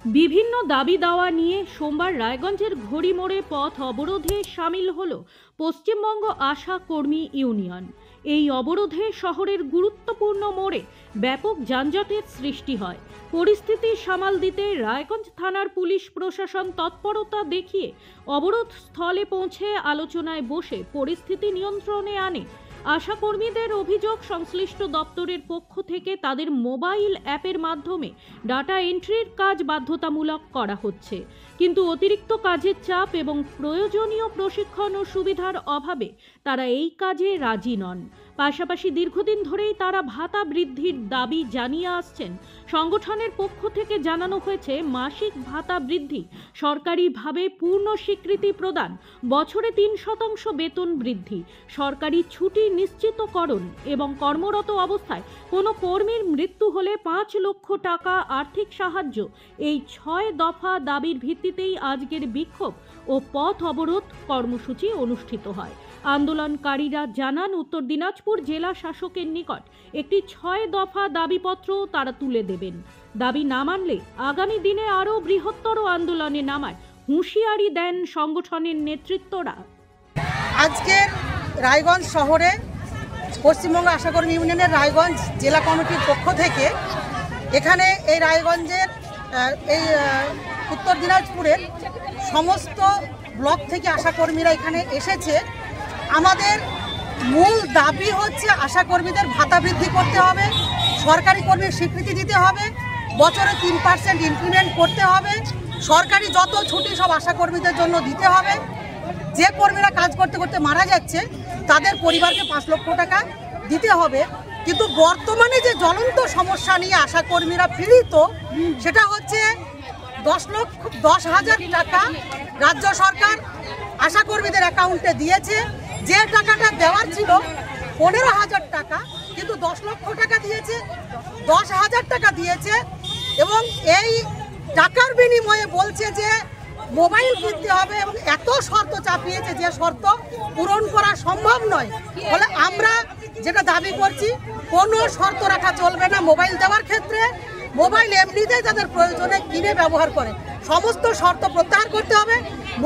বিভিন্ন দাবি দাওয়া নিয়ে সোমবার রায়গঞ্জের ঘড়ি মোড়ে পথ অবরোধে সামিল হল পশ্চিমবঙ্গ আশা কর্মী ইউনিয়ন। এই অবরোধে শহরের গুরুত্বপূর্ণ মোড়ে ব্যাপক যানজটের সৃষ্টি হয়। পরিস্থিতি সামাল দিতে রায়গঞ্জ থানার পুলিশ প্রশাসন তৎপরতা দেখিয়ে অবরোধ স্থলে পৌঁছে আলোচনায় বসে পরিস্থিতি নিয়ন্ত্রণে আনে। আশা কর্মীদের অভিযোগ, সংশ্লিষ্ট দপ্তরের পক্ষ থেকে তাদের মোবাইল অ্যাপের মাধ্যমে ডাটা এন্ট্রির কাজ বাধ্যতামূলক করা হচ্ছে, কিন্তু অতিরিক্ত কাজের চাপ এবং প্রয়োজনীয় প্রশিক্ষণ ও সুবিধার অভাবে তারা এই কাজে রাজি নন। পাশাপাশি দীর্ঘদিন ধরেই তারা ভাতা বৃদ্ধির দাবি জানিয়ে আসছেন। সংগঠনের পক্ষ থেকে জানানো হয়েছে, মাসিক ভাতা বৃদ্ধি, সরকারিভাবে পূর্ণ স্বীকৃতি প্রদান, বছরে 3% বেতন বৃদ্ধি, সরকারি ছুটি নিশ্চিতকরণ এবং কর্মরত অবস্থায় কোনো কর্মীর মৃত্যু হলে 5 লক্ষ টাকা আর্থিক সাহায্য, এই 6 দফা দাবির ভিত্তিতেই আজকের বিক্ষোভ ও পথ অবরোধ কর্মসূচি অনুষ্ঠিত হয়। আন্দোলনকারীরা জানান, উত্তর দিনাজপুর জেলা শাসকের নিকট একটি 6 দফা দাবিপত্র তারা তুলে দেবেন। দাবি না মানলে আগামী দিনে আরও বৃহত্তর আন্দোলনে নামার হুঁশিয়ারি দেন সংগঠনের নেতৃত্বরা। আজকের রায়গঞ্জ শহরে পশ্চিমবঙ্গ আশা কর্মী ইউনিয়নের রায়গঞ্জ জেলা কমিটির পক্ষ থেকে এখানে এই রায়গঞ্জের এই উত্তর দিনাজপুরের সমস্ত ব্লক থেকে আশা কর্মীরা এখানে এসেছে। আমাদের মূল দাবি হচ্ছে আশা কর্মীদের ভাতা বৃদ্ধি করতে হবে, সরকারি কর্মীর স্বীকৃতি দিতে হবে, বছরে 3% ইনক্রিমেন্ট করতে হবে, সরকারি যত ছুটি সব আশা কর্মীদের জন্য দিতে হবে। যে কর্মীরা কাজ করতে করতে মারা যাচ্ছে তাদের পরিবারকে 5 লক্ষ টাকা দিতে হবে। কিন্তু বর্তমানে যে জ্বলন্ত সমস্যা নিয়ে আশা কর্মীরা পীড়িত, সেটা হচ্ছে 10,000 টাকা রাজ্য সরকার আশা কর্মীদের অ্যাকাউন্টে দিয়েছে। যে টাকাটা দেওয়ার ছিল 15,000 টাকা, কিন্তু 10 লক্ষ টাকা দিয়েছে, 10,000 টাকা দিয়েছে এবং এই টাকার বিনিময়ে বলছে যে মোবাইল কিনতে হবে এবং এত শর্ত চাপিয়েছে যে শর্ত পূরণ করা সম্ভব নয়। ফলে আমরা যেটা দাবি করছি, কোনো শর্ত রাখা চলবে না মোবাইল দেওয়ার ক্ষেত্রে। মোবাইল এমনিতেই তাদের প্রয়োজনে কিনে ব্যবহার করে, সমস্ত শর্ত প্রত্যাহার করতে হবে।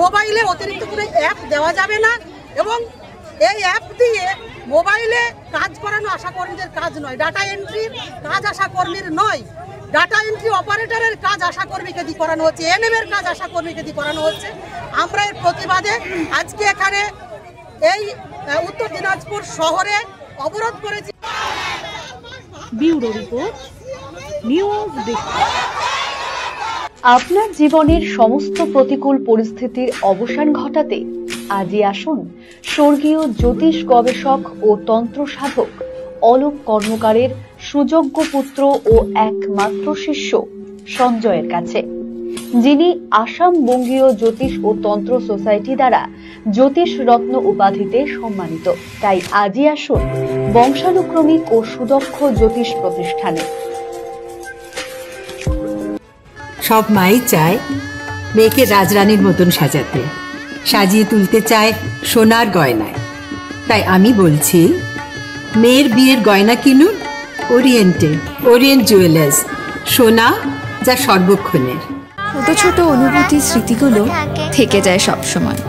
মোবাইলে অতিরিক্ত কোনো অ্যাপ দেওয়া যাবে না এবং এই অ্যাপ দিয়ে মোবাইলে কাজ করানো আশা কর্মীদের কাজ নয়, ডাটা এন্ট্রির কাজ আশা কর্মীর নয়। ডাটা এন্ট্রি অপারেটরের কাজ আশা কর্মীকে দিয়ে করানো হচ্ছে, এনএম এর কাজ আশা কর্মীকে দিয়ে করানো হচ্ছে। আমরা এর প্রতিবাদে আজকে এখানে এই উত্তর দিনাজপুর শহরে অবরোধ করেছি। Bureau report, news desk. আপনার জীবনের সমস্ত প্রতিকূল পরিস্থিতির অবসান ঘটাতে আজই আসুন স্বর্গীয় জ্যোতিষ গবেষক ও তন্ত্র সাধক অলোক কর্মকারের সুযোগ্য পুত্র ও একমাত্র শিষ্য সঞ্জয়ের কাছে, যিনি আসাম বঙ্গীয় জ্যোতিষ ও তন্ত্র সোসাইটি দ্বারা জ্যোতিষ রত্ন উপাধিতে সম্মানিত। তাই আজই আসুন বংশানুক্রমিক ও সুদক্ষ জ্যোতিষ প্রতিষ্ঠানে। সব মাই চায় মেয়েকে রাজরানীর মতন সাজাতে, সাজিয়ে তুলতে চায় সোনার গয়নায়। তাই আমি বলছি, মেয়ের বিয়ের গয়না কিনুন ওরিয়েন্ট জুয়েলার্স, সোনা যা সর্বক্ষণের। ছোট ছোট অনুভূতি, স্মৃতিগুলো থেকে যায় সব সময়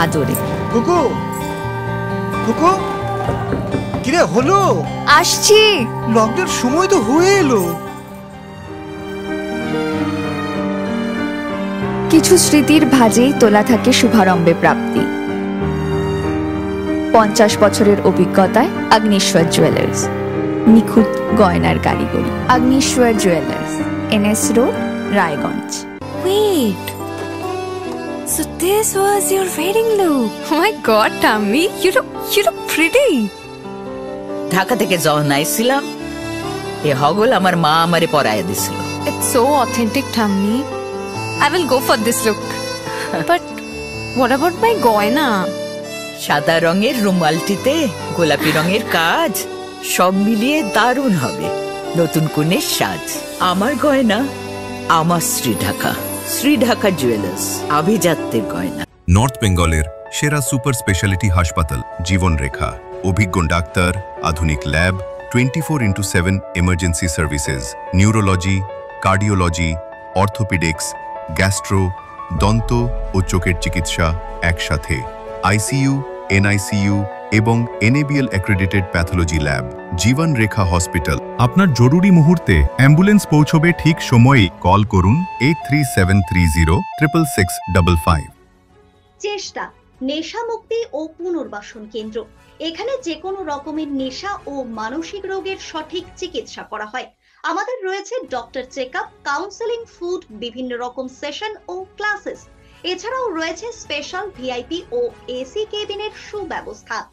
আদরে। কুকু কুকু, কিরে হলো? আসছি, লকডাউন সময় তো হয়ে এলো। কিছু স্মৃতির ভাজেই তোলা থাকে শুভারম্ভে প্রাপ্তি। 50 বছরের অভিজ্ঞতায় অগ্নিশ্বর জুয়েলার্স, নিখুঁত গয়নার কারিগরি। Agnishwar jewellers, NS road, Raiganj. Wait, so this was your wedding look? Oh my God, Tammy, you look pretty. Dhaka থেকে যখন আইছিলাম, এ হগল আমার মা আমারে পরায় দিছিল। It's so authentic, Tammy. I will go for this look. But what about my goina? সাদা রঙের রুমালটিতে গোলাপি রঙের কাজ, সব মিলিয়ে দারুণ হবে নতুন কনের সাজ। আমার গয়না আমার শ্রীঢাকা জুয়েলার্স, আভিজাত্যের গয়না। নর্থ বেঙ্গলের সেরা সুপার স্পেশালিটি হাসপাতাল জীবনরেখা, অভিজ্ঞ ডাক্তার, আধুনিক lab, 24x7 emergency services, neurology, cardiology, orthopaedics, gastro, দন্ত ও চোখের চিকিৎসা একসাথে, আইসিইউ, এনআইসিইউ এবং এনএবিএল অ্যাক্রেডিটেড প্যাথোলজি ল্যাব। জীবন রেখা হসপিটাল। আপনার জরুরি মুহূর্তে অ্যাম্বুলেন্স পৌঁছবে ঠিক সময়েই। কল করুন 8373066655। চেষ্টা নেশা মুক্তি ও পুনর্বাসন কেন্দ্র। এখানে যে কোনো রকমের নেশা ও মানসিক রোগের সঠিক চিকিৎসা করা হয়। আমাদের রয়েছে ডক্টর চেকআপ, কাউন্সেলিং, ফুড, বিভিন্ন রকম সেশন ও ক্লাসেস। এছাড়াও রয়েছে স্পেশাল ভিআইপি ও এসি কেবিনের সুব্যবস্থা।